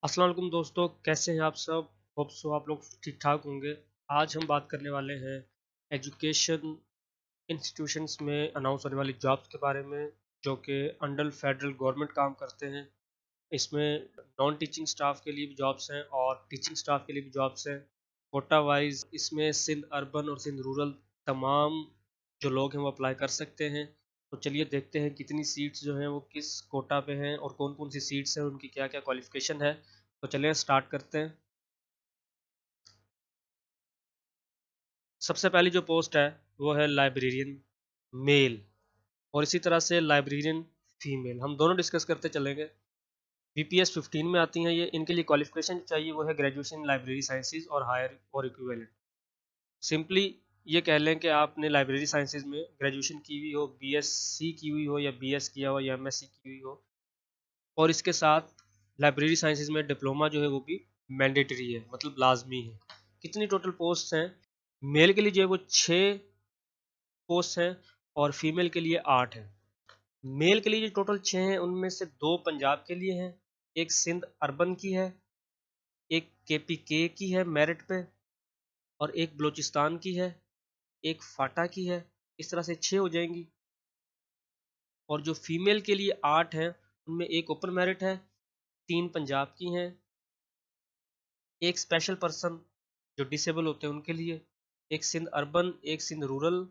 अस्सलाम वालेकुम दोस्तों, कैसे हैं आप सब। होप सो आप लोग ठीक ठाक होंगे। आज हम बात करने वाले हैं एजुकेशन इंस्टीट्यूशंस में अनाउंस होने वाली जॉब्स के बारे में, जो कि अंडर फेडरल गवर्नमेंट काम करते हैं। इसमें नॉन टीचिंग स्टाफ के लिए भी जॉब्स हैं और टीचिंग स्टाफ के लिए भी जॉब्स हैं। कोटा वाइज इसमें सिंध अर्बन और सिंध रूरल तमाम जो लोग हैं वो अप्लाई कर सकते हैं। तो चलिए देखते हैं कितनी सीट्स जो हैं वो किस कोटा पे हैं और कौन कौन सी सीट्स हैं, उनकी क्या क्या क्वालिफिकेशन है। तो चलिए स्टार्ट करते हैं। सबसे पहली जो पोस्ट है वो है लाइब्रेरियन मेल, और इसी तरह से लाइब्रेरियन फीमेल, हम दोनों डिस्कस करते चलेंगे। बीपीएस 15 में आती हैं ये। इनके लिए क्वालिफिकेशन चाहिए वो है ग्रेजुएशन इन लाइब्रेरी साइंसेज और हायर और इक्विवेलेंट। सिंपली ये कह लें कि आपने लाइब्रेरी साइंसेज में ग्रेजुएशन की हुई हो, बीएससी की हुई हो या बीएस किया हो या एमएससी की हुई हो, और इसके साथ लाइब्रेरी साइंसेज में डिप्लोमा जो है वो भी मैंडेटरी है, मतलब लाजमी है। कितनी टोटल पोस्ट हैं? मेल के लिए जो है वो 6 पोस्ट हैं और फीमेल के लिए 8 हैं। मेल के लिए जो टोटल 6 हैं उनमें से 2 पंजाब के लिए हैं, एक सिंध अर्बन की है, एक केपीके की है मेरिट पे, और एक बलूचिस्तान की है, एक फाटा की है। इस तरह से 6 हो जाएंगी। और जो फीमेल के लिए 8 हैं उनमें एक ओपन मेरिट है, 3 पंजाब की हैं, एक स्पेशल पर्सन जो डिसेबल होते हैं उनके लिए, एक सिंध अर्बन, एक सिंध रूरल,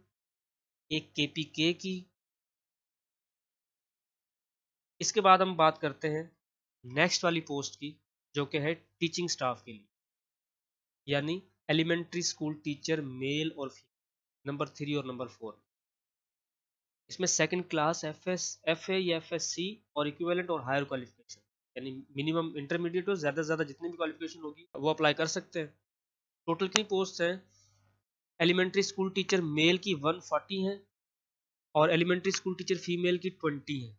एक केपीके की। इसके बाद हम बात करते हैं नेक्स्ट वाली पोस्ट की, जो कि है टीचिंग स्टाफ के लिए, यानी एलिमेंट्री स्कूल टीचर मेल और फीमेल, नंबर 3 और नंबर 4। इसमें सेकंड क्लास एफ ए या एफएससी और इक्विवेलेंट और हायर क्वालिफिकेशन, यानी मिनिमम इंटरमीडिएट और ज़्यादा से ज़्यादा जितनी भी क्वालिफिकेशन होगी वो अप्लाई कर सकते हैं। टोटल कितनी पोस्ट हैं? एलिमेंट्री स्कूल टीचर मेल की 140 हैं और एलिमेंट्री स्कूल टीचर फीमेल की 20 हैं।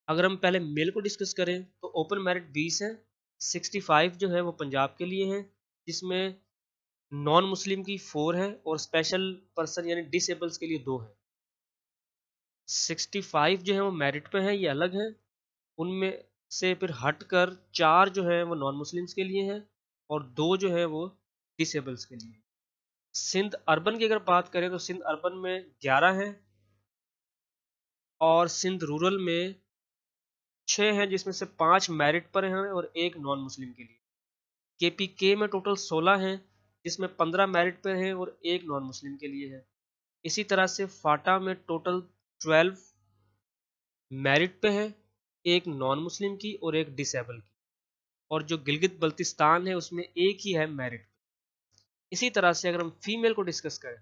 अगर हम पहले मेल को डिस्कस करें तो ओपन मेरिट 20 है, 65 जो है वो पंजाब के लिए है, जिसमें नॉन मुस्लिम की 4 है और स्पेशल पर्सन यानी डिसेबल्स के लिए 2 है। 65 जो है वो मेरिट पे है, ये अलग है। उनमें से फिर हटकर 4 जो है वो नॉन मुस्लिम्स के लिए हैं और 2 जो है वो डिसेबल्स के लिए। सिंध अर्बन की अगर बात करें तो सिंध अर्बन में 11 हैं और सिंध रूरल में 6 हैं, जिसमें से 5 मेरिट पर हैं और एक नॉन मुस्लिम के लिए। केपीके में टोटल 16 हैं, जिसमें 15 मेरिट पे हैं और एक नॉन मुस्लिम के लिए है। इसी तरह से फाटा में टोटल 12 मेरिट पे है, एक नॉन मुस्लिम की और एक डिसेबल की। और जो गिलगित बल्तिस्तान है उसमें एक ही है मेरिट पे। इसी तरह से अगर हम फीमेल को डिस्कस करें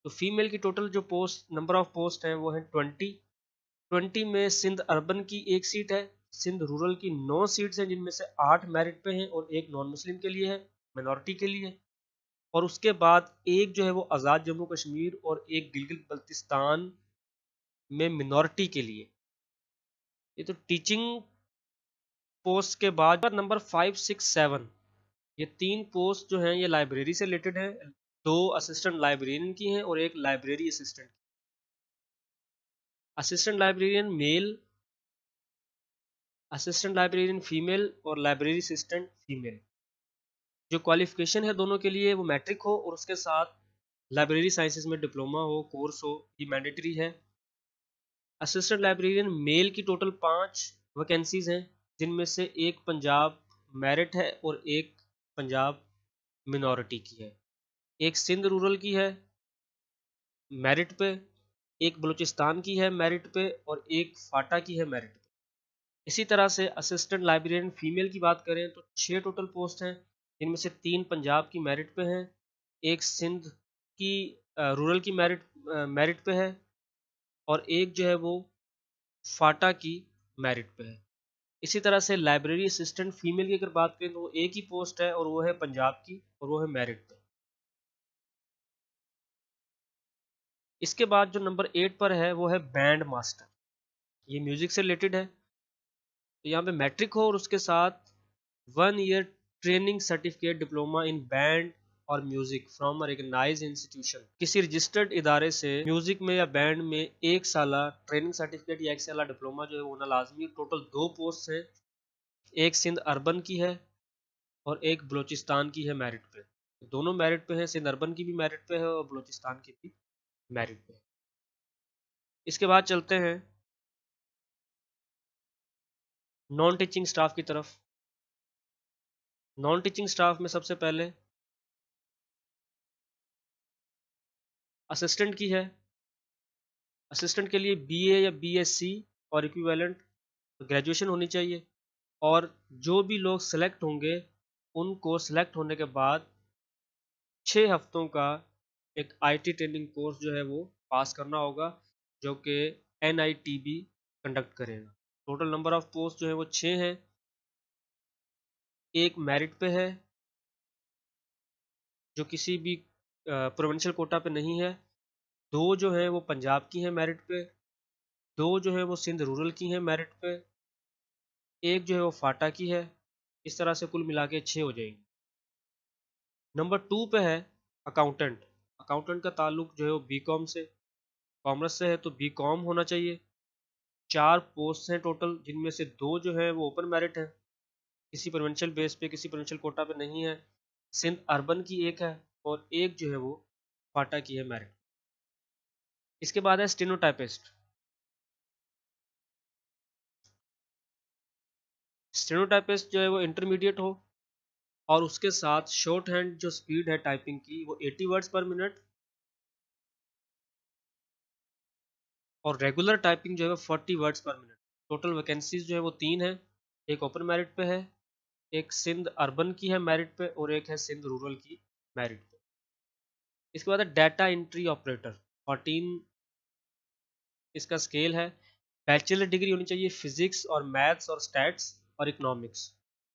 तो फीमेल की टोटल जो पोस्ट नंबर ऑफ पोस्ट हैं वो है 20 में सिंध अर्बन की एक सीट है, सिंध रूरल की 9 सीट्स हैं, जिनमें से 8 मेरिट पे हैं और एक नॉन मुस्लिम के लिए है, मिनॉरिटी के लिए। और उसके बाद एक जो है वो आज़ाद जम्मू कश्मीर और एक गिलगित बल्तिस्तान में मिनॉरिटी के लिए। ये तो टीचिंग पोस्ट के बाद नंबर 5, 6, 7 ये 3 पोस्ट जो हैं ये लाइब्रेरी से रिलेटेड है। 2 असिस्टेंट लाइब्रेरियन की हैं और एक library assistant. Assistant librarian male, assistant librarian female और लाइब्रेरी असिस्टेंट फीमेल। जो क्वालिफिकेशन है दोनों के लिए वो मैट्रिक हो और उसके साथ लाइब्रेरी साइंसेज में डिप्लोमा हो, कोर्स हो, ये मैंडेटरी है। असिस्टेंट लाइब्रेरियन मेल की टोटल 5 वैकेंसीज हैं, जिनमें से एक पंजाब मेरिट है और एक पंजाब मिनॉरिटी की है, एक सिंध रूरल की है मेरिट पे, एक बलूचिस्तान की है मेरिट पे और एक फाटा की है मेरिट पे। इसी तरह से असिस्टेंट लाइब्रेरियन फीमेल की बात करें तो 6 टोटल पोस्ट हैं, जिनमें से 3 पंजाब की मेरिट पे हैं, एक सिंध की रूरल की मेरिट पे है और एक जो है वो फाटा की मेरिट पे है। इसी तरह से लाइब्रेरी असिस्टेंट फीमेल की अगर बात करें तो वो एक ही पोस्ट है और वो है पंजाब की और वो है मेरिट पे। इसके बाद जो नंबर 8 पर है वो है बैंड मास्टर, ये म्यूजिक से रिलेटेड है। तो यहाँ पे मैट्रिक हो और उसके साथ 1 year training certificate diploma in band और music from a recognised institution, किसी रजिस्टर्ड इदारे से म्यूजिक में या बैंड में 1 साल ट्रेनिंग सर्टिफिकेट या 1 साल डिप्लोमा जो है वो होना लाजमी। टोटल 2 पोस्ट हैं, एक सिंध अर्बन की है और एक बलूचिस्तान की है मेरिट पे। दोनों मेरिट पे है, सिंध अर्बन की भी मेरिट पे है और बलूचिस्तान की भी मेरिट पे है। इसके बाद चलते हैं नॉन टीचिंग स्टाफ की तरफ। नॉन टीचिंग स्टाफ में सबसे पहले असिस्टेंट की है। असिस्टेंट के लिए बीए या बीएससी और इक्विवेलेंट ग्रेजुएशन होनी चाहिए, और जो भी लोग सेलेक्ट होंगे उनको सेलेक्ट होने के बाद 6 हफ्तों का एक आईटी ट्रेनिंग कोर्स जो है वो पास करना होगा, जो कि एनआईटीबी कंडक्ट करेगा। टोटल नंबर ऑफ पोस्ट जो है वो 6 हैं। एक मेरिट पे है जो किसी भी प्रोविंशियल कोटा पे नहीं है, 2 जो है वो पंजाब की हैं मेरिट पे, 2 जो है वो सिंध रूरल की हैं मेरिट पे, एक जो है वो फाटा की है। इस तरह से कुल मिला के 6 हो जाएंगे। नंबर 2 पे है अकाउंटेंट। अकाउंटेंट का ताल्लुक जो है वो बीकॉम से, कॉमर्स से है तो बीकॉम होना चाहिए। 4 पोस्ट हैं टोटल, जिनमें से 2 जो है वो ओपन मेरिट है, किसी प्रोविंशियल बेस पे, किसी प्रोविंशियल कोटा पे नहीं है। सिंध अर्बन की एक है और एक जो है वो फाटा की है मेरिट। इसके बाद है स्टेनोटाइपिस्ट। स्टेनोटाइपिस्ट जो है वो इंटरमीडिएट हो और उसके साथ शॉर्ट हैंड जो स्पीड है टाइपिंग की वो 80 वर्ड्स पर मिनट, और रेगुलर टाइपिंग जो है वो 40 वर्ड्स पर मिनट। टोटल वैकेंसीज जो है वो 3 है, एक ओपन मेरिट पे है, एक सिंध अर्बन की है मेरिट पे और एक है सिंध रूरल की मेरिट पे। इसके बाद है डाटा एंट्री ऑपरेटर। 14 इसका स्केल है। बैचलर डिग्री होनी चाहिए फिजिक्स और मैथ्स और स्टैट्स और इकोनॉमिक्स।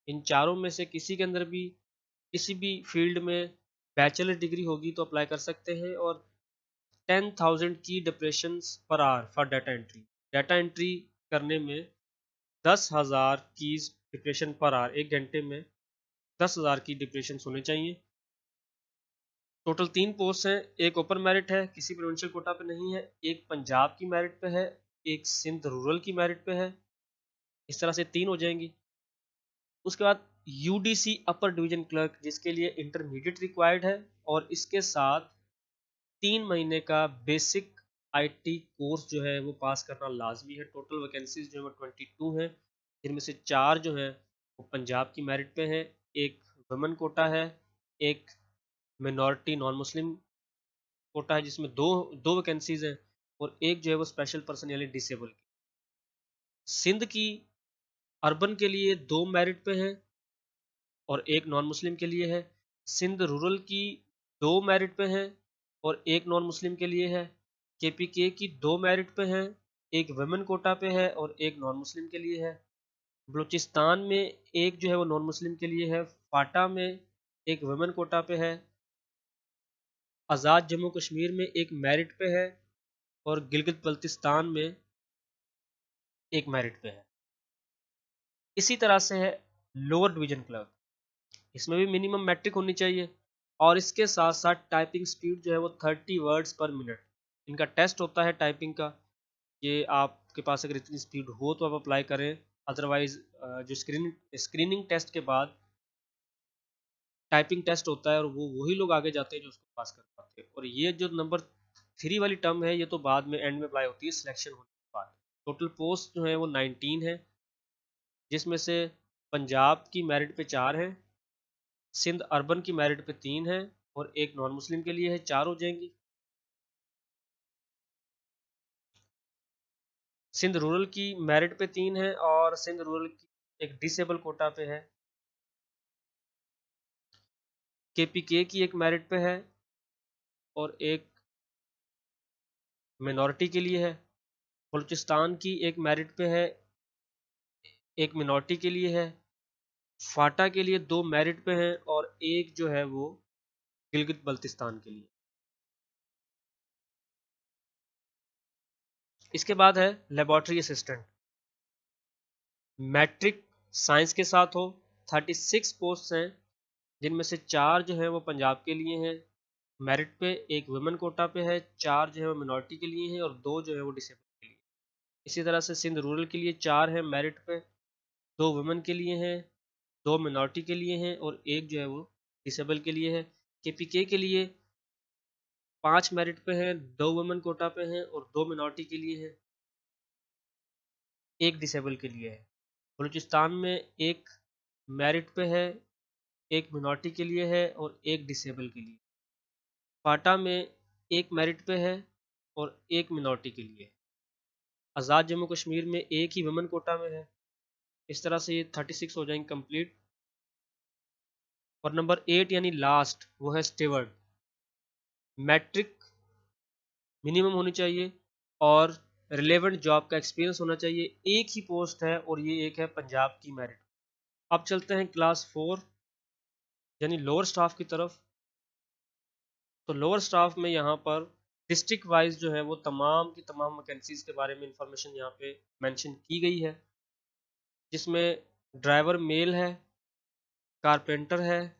इन चारों में से किसी के अंदर भी किसी भी फील्ड में बैचलर डिग्री होगी तो अप्लाई कर सकते हैं। और 10,000 की depression per hour for data entry. Data entry करने में 10,000 की डिप्रेशन पर आवर, एक घंटे में 10,000 की डिप्रेशन होने चाहिए। टोटल 3 पोस्ट हैं, एक ओपन मेरिट है, किसी प्रोविंशियल कोटा पे नहीं है, एक पंजाब की मेरिट पे है, एक सिंध रूरल की मेरिट पे है। इस तरह से 3 हो जाएंगी। उसके बाद यूडीसी अपर डिवीजन क्लर्क, जिसके लिए इंटरमीडिएट रिक्वायर्ड है और इसके साथ 3 महीने का बेसिक आईटी कोर्स जो है वो पास करना लाजमी है। टोटल वैकेंसीज जो है वो 22 है, जिनमें से 4 जो है वो पंजाब की मेरिट पे है, एक वुमेन कोटा है, एक मिनॉरिटी नॉन मुस्लिम कोटा है जिसमें दो वैकेंसीज हैं, और एक जो है वो स्पेशल पर्सन यानी डिसेबल की। सिंध की अर्बन के लिए 2 मेरिट पे है और एक नॉन मुस्लिम के लिए है। सिंध रूरल की 2 मेरिट पे है और एक नॉन मुस्लिम के लिए है। केपीके की 2 मेरिट पे है, एक वुमेन कोटा पे है और एक नॉन मुस्लिम के लिए है। बलूचिस्तान में एक जो है वो नॉन मुस्लिम के लिए है, फाटा में एक वुमेन कोटा पे है, आज़ाद जम्मू कश्मीर में एक मेरिट पे है और गिलगित बल्तिस्तान में एक मेरिट पे है। इसी तरह से है लोअर डिवीजन क्लर्क, इसमें भी मिनिमम मैट्रिक होनी चाहिए और इसके साथ साथ टाइपिंग स्पीड जो है वो 30 वर्ड्स पर मिनट। इनका टेस्ट होता है टाइपिंग का, ये आपके पास अगर इतनी स्पीड हो तो आप अप्लाई करें, अदरवाइज जो स्क्रीनिंग टेस्ट के बाद टाइपिंग टेस्ट होता है और वो वही लोग आगे जाते हैं जो उसको पास कर पाते हैं। और ये जो नंबर 3 वाली टर्म है ये तो बाद में एंड में अप्लाई होती है सिलेक्शन होने के बाद। टोटल पोस्ट जो है वो 19 है, जिसमें से पंजाब की मेरिट पे 4 हैं, सिंध अर्बन की मेरिट पे 3 है और एक नॉन मुस्लिम के लिए है, 4 हो जाएंगी। सिंध रूरल की मेरिट पे 3 है और सिंध रूरल की एक डिसेबल कोटा पे है। केपीके की एक मेरिट पे है और एक मिनॉरिटी के लिए है। बलूचिस्तान की एक मेरिट पे है, एक मिनॉरिटी के लिए है। फाटा के लिए 2 मेरिट पे हैं और एक जो है वो गिलगित बल्तिस्तान के लिए। इसके बाद है लेबोरेटरी असिस्टेंट। मैट्रिक साइंस के साथ हो। 36 पोस्ट हैं, जिनमें से 4 जो है वो पंजाब के लिए हैं मेरिट पे, एक वुमेन कोटा पे है, 4 जो है वो मिनॉरिटी के लिए हैं और 2 जो है वो डिसेबल के लिए। इसी तरह से सिंध रूरल के लिए 4 है मेरिट पे, 2 वुमेन के लिए हैं, 2 मिनॉरिटी के लिए हैं और 1 जो है वो डिसेबल के लिए है। KPK के लिए 5 मेरिट पे हैं, 2 वुमेन कोटा पे हैं और 2 मिनॉरिटी के लिए हैं, 1 डिसेबल के लिए है। बलूचिस्तान में 1 मेरिट पे है, 1 मिनॉरिटी के लिए है और 1 डिसेबल के लिए। फाटा में 1 मेरिट पे है और 1 मिनॉरिटी के लिए। आज़ाद जम्मू कश्मीर में 1 ही वुमेन कोटा में है। इस तरह से ये 36 हो जाएंगे कंप्लीट। और नंबर 8 यानी लास्ट वो है स्टीवर्ड। मैट्रिक मिनिमम होनी चाहिए और रिलेवेंट जॉब का एक्सपीरियंस होना चाहिए। एक ही पोस्ट है और ये एक है पंजाब की मेरिट। अब चलते हैं क्लास 4 यानी लोअर स्टाफ की तरफ। तो लोअर स्टाफ में यहाँ पर डिस्ट्रिक्ट वाइज जो है वो तमाम की तमाम वैकेंसीज के बारे में इंफॉर्मेशन यहाँ पे मेंशन की गई है, जिसमें ड्राइवर मेल है, कारपेंटर है,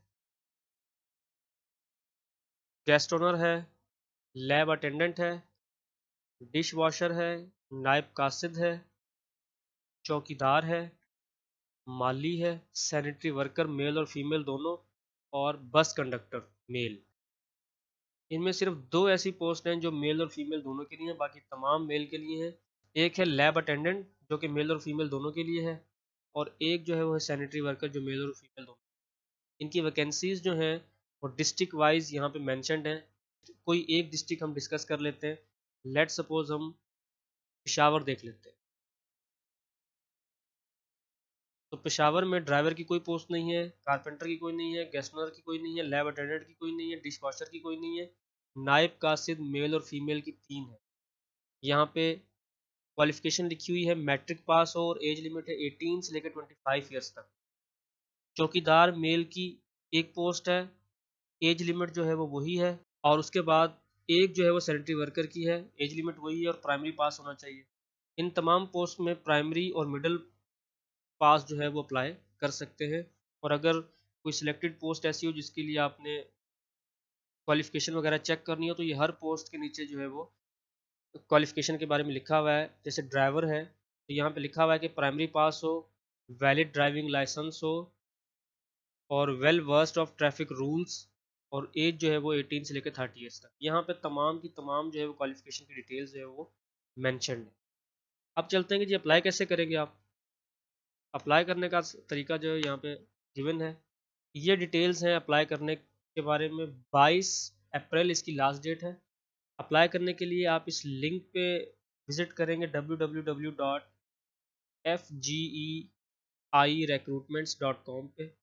गेस्ट ओनर है, लैब अटेंडेंट है, डिश वॉशर है, नायब कासिद है, चौकीदार है, माली है, सैनिटरी वर्कर मेल और फीमेल दोनों, और बस कंडक्टर मेल। इनमें सिर्फ 2 ऐसी पोस्ट हैं जो मेल और फीमेल दोनों के लिए हैं, बाकी तमाम मेल के लिए हैं। एक है लैब अटेंडेंट जो कि मेल और फीमेल दोनों के लिए है, और एक जो है वो है सैनिटरी वर्कर जो मेल और फीमेल दोनों। इनकी वैकेंसीज जो हैं वो डिस्ट्रिक्ट वाइज यहाँ पे मैंशनड हैं। कोई एक डिस्ट्रिक्ट हम डिस्कस कर लेते हैं। लेट सपोज हम पेशावर देख लेते हैं। तो पेशावर में ड्राइवर की कोई पोस्ट नहीं है, कारपेंटर की कोई नहीं है, गेस्ट ओनर की कोई नहीं है, लैब अटेंडेंट की कोई नहीं है, डिश वॉशर की कोई नहीं है। नायब कासिद मेल और फीमेल की 3 है। यहाँ पे क्वालिफिकेशन लिखी हुई है मैट्रिक पास हो और एज लिमिट है 18 से लेकर 25 ईयर्स तक। चौकीदार मेल की 1 पोस्ट है, एज लिमिट जो है वो वही है, और उसके बाद एक जो है वो सैनिटरी वर्कर की है, एज लिमिट वही है और प्राइमरी पास होना चाहिए। इन तमाम पोस्ट में प्राइमरी और मिडिल पास जो है वो अप्लाई कर सकते हैं। और अगर कोई सिलेक्टेड पोस्ट ऐसी हो जिसके लिए आपने क्वालिफिकेशन वगैरह चेक करनी हो, तो ये हर पोस्ट के नीचे जो है वो क्वालिफिकेशन के बारे में लिखा हुआ है। जैसे ड्राइवर है तो यहाँ पे लिखा हुआ है कि प्राइमरी पास हो, वैलिड ड्राइविंग लाइसेंस हो और well versed of traffic rules, और एज जो है वो 18 से लेकर 30 ईयर्स तक। यहाँ पे तमाम की तमाम जो है वो क्वालिफिकेशन की डिटेल्स जो है वो मैंशनड है। अब चलते हैं कि जी अप्लाई कैसे करेंगे आप। अप्लाई करने का तरीका जो है यहाँ पे गिवन है। ये डिटेल्स हैं अप्लाई करने के बारे में। 22 अप्रैल इसकी लास्ट डेट है। अप्लाई करने के लिए आप इस लिंक पे विज़िट करेंगे www.fgeirecruitments.com पे।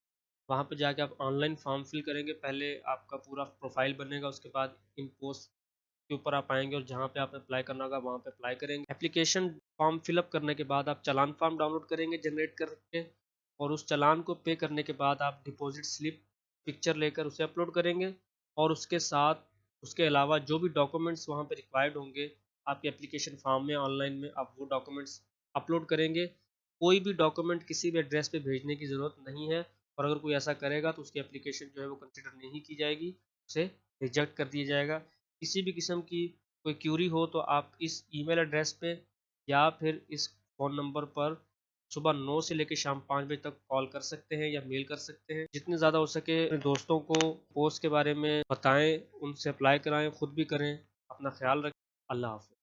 वहाँ पे जाके आप ऑनलाइन फॉर्म फिल करेंगे। पहले आपका पूरा प्रोफाइल बनेगा, उसके बाद इन पोस्ट के ऊपर आप आएंगे और जहाँ पे आपने अप्लाई करना होगा वहाँ पे अप्लाई करेंगे। एप्लीकेशन फॉर्म फिलअप करने के बाद आप चालान फॉर्म डाउनलोड करेंगे जनरेट करके, और उस चालान को पे करने के बाद आप डिपॉजिट स्लिप पिक्चर लेकर उसे अपलोड करेंगे, और उसके साथ उसके अलावा जो भी डॉक्यूमेंट्स वहाँ पे रिक्वायर्ड होंगे आपके एप्लीकेशन फॉर्म में ऑनलाइन में, आप वो डॉक्यूमेंट्स अपलोड करेंगे। कोई भी डॉक्यूमेंट किसी भी एड्रेस पे भेजने की ज़रूरत नहीं है, और अगर कोई ऐसा करेगा तो उसकी एप्लीकेशन जो है वो कंसिडर नहीं की जाएगी, उसे रिजेक्ट कर दिया जाएगा। किसी भी किस्म की कोई क्यूरी हो तो आप इस ईमेल एड्रेस पे या फिर इस फ़ोन नंबर पर सुबह 9 से लेकर शाम 5 बजे तक कॉल कर सकते हैं या मेल कर सकते हैं। जितने ज़्यादा हो सके अपने दोस्तों को पोस्ट के बारे में बताएं, उनसे अप्लाई कराएं, खुद भी करें। अपना ख्याल रखें। अल्लाह हाफ़िज़।